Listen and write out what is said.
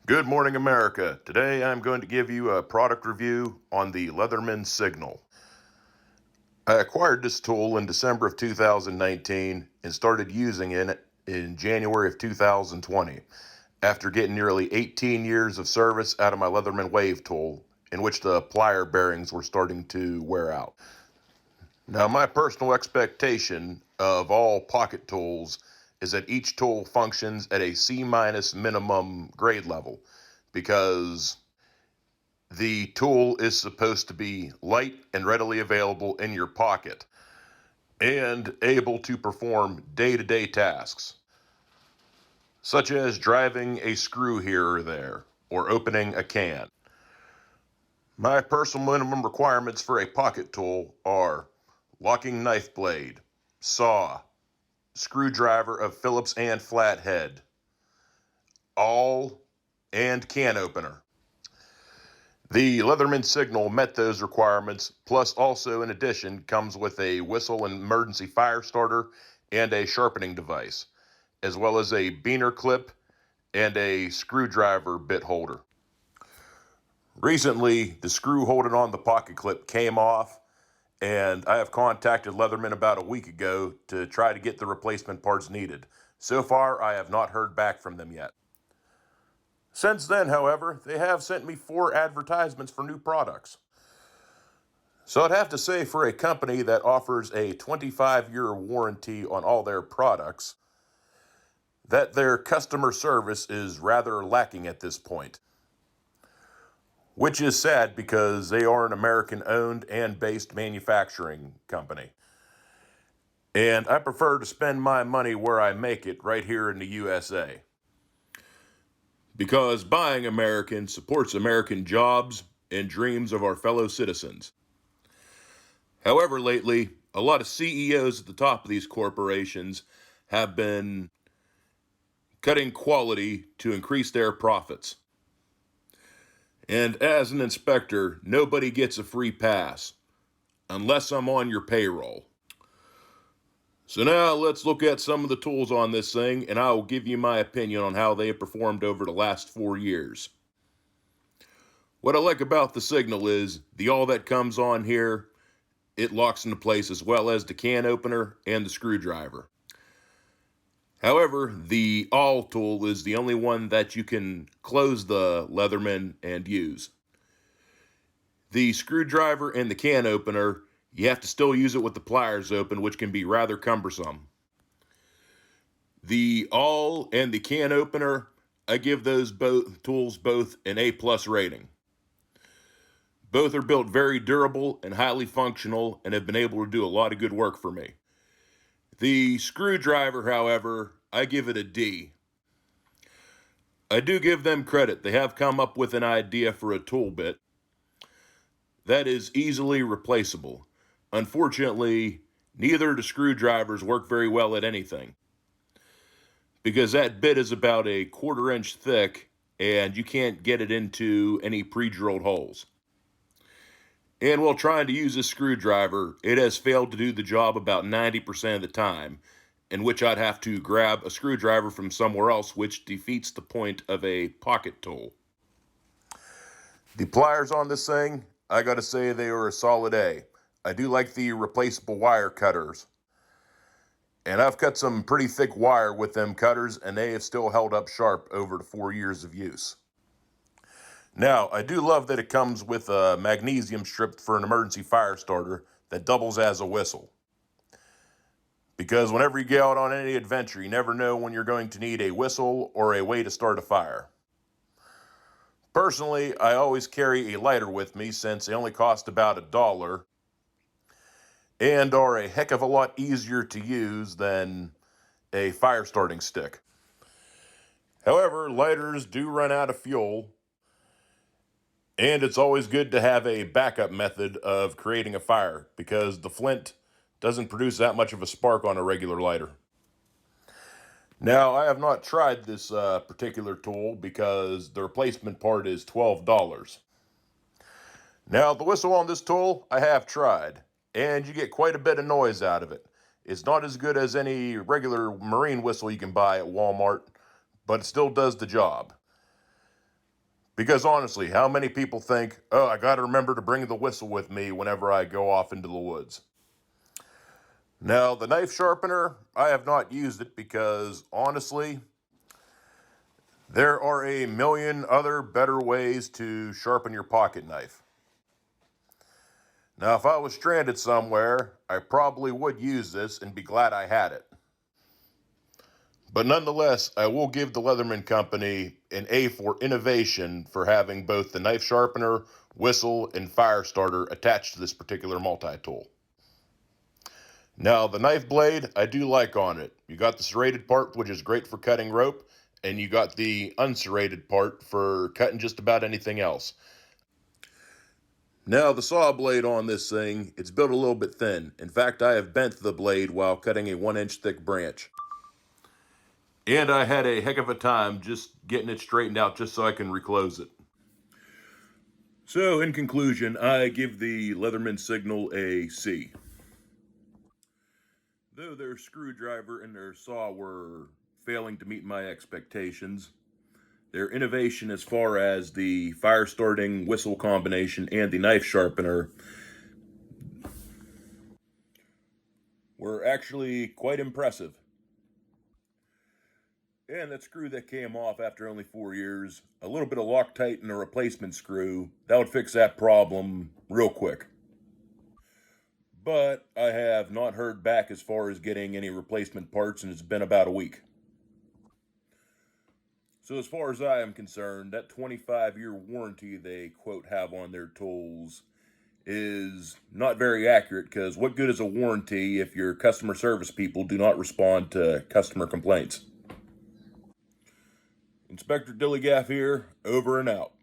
Good morning, America. Today I'm going to give you a product review on the Leatherman Signal. I acquired this tool in December of 2019 and started using it in January of 2020 after getting nearly 18 years of service out of my Leatherman Wave tool, in which the plier bearings were starting to wear out. Now, my personal expectation of all pocket tools is that each tool functions at a C- minimum grade level, because the tool is supposed to be light and readily available in your pocket and able to perform day-to-day tasks, such as driving a screw here or there or opening a can. My personal minimum requirements for a pocket tool are locking knife blade, saw, screwdriver of Phillips and flathead, awl, and can opener. The Leatherman Signal met those requirements, plus also in addition comes with a whistle and emergency fire starter and a sharpening device, as well as a beaner clip and a screwdriver bit holder. Recently, the screw holding on the pocket clip came off, and I have contacted Leatherman about a week ago to try to get the replacement parts needed. So far, I have not heard back from them yet. Since then, however, they have sent me 4 advertisements for new products. So I'd have to say, for a company that offers a 25-year warranty on all their products, that their customer service is rather lacking at this point. Which is sad, because they are an American-owned and based manufacturing company. And I prefer to spend my money where I make it, right here in the USA. Because buying American supports American jobs and dreams of our fellow citizens. However, lately, a lot of CEOs at the top of these corporations have been cutting quality to increase their profits. And as an inspector, nobody gets a free pass unless I'm on your payroll. So now let's look at some of the tools on this thing, and I will give you my opinion on how they have performed over the last 4 years. What I like about the Signal is the awl that comes on here, it locks into place, as well as the can opener and the screwdriver. However, the awl tool is the only one that you can close the Leatherman and use. The screwdriver and the can opener, you have to still use it with the pliers open, which can be rather cumbersome. The awl and the can opener, I give those tools both an A+ rating. Both are built very durable and highly functional and have been able to do a lot of good work for me. The screwdriver, however, I give it a D. I do give them credit. They have come up with an idea for a tool bit that is easily replaceable. Unfortunately, neither of the screwdrivers work very well at anything, because that bit is about a 1/4 inch thick and you can't get it into any pre-drilled holes. And while trying to use this screwdriver, it has failed to do the job about 90% of the time, in which I'd have to grab a screwdriver from somewhere else, which defeats the point of a pocket tool. The pliers on this thing, I gotta say, they are a solid A. I do like the replaceable wire cutters. And I've cut some pretty thick wire with them cutters, and they have still held up sharp over the 4 years of use. Now, I do love that it comes with a magnesium strip for an emergency fire starter that doubles as a whistle. Because whenever you go out on any adventure, you never know when you're going to need a whistle or a way to start a fire. Personally, I always carry a lighter with me, since they only cost about $1 and are a heck of a lot easier to use than a fire starting stick. However, lighters do run out of fuel, and it's always good to have a backup method of creating a fire, because the flint doesn't produce that much of a spark on a regular lighter. Now, I have not tried this particular tool, because the replacement part is $12. Now, the whistle on this tool, I have tried, and you get quite a bit of noise out of it. It's not as good as any regular marine whistle you can buy at Walmart, but it still does the job. Because honestly, how many people think, oh, I got to remember to bring the whistle with me whenever I go off into the woods? Now, the knife sharpener, I have not used it because honestly, there are a million other better ways to sharpen your pocket knife. Now, if I was stranded somewhere, I probably would use this and be glad I had it. But nonetheless, I will give the Leatherman Company an A for innovation for having both the knife sharpener, whistle, and fire starter attached to this particular multi-tool. Now, the knife blade, I do like on it. You got the serrated part, which is great for cutting rope, and you got the unserrated part for cutting just about anything else. Now, the saw blade on this thing, it's built a little bit thin. In fact, I have bent the blade while cutting a 1-inch thick branch. And I had a heck of a time just getting it straightened out just so I can reclose it. So, in conclusion, I give the Leatherman Signal a C. Though their screwdriver and their saw were failing to meet my expectations, their innovation as far as the fire starting whistle combination and the knife sharpener were actually quite impressive. And that screw that came off after only 4 years, a little bit of Loctite and a replacement screw, that would fix that problem real quick. But I have not heard back as far as getting any replacement parts, and it's been about a week. So as far as I am concerned, that 25-year warranty they quote have on their tools is not very accurate, because what good is a warranty if your customer service people do not respond to customer complaints? Inspector Dillygaff here, over and out.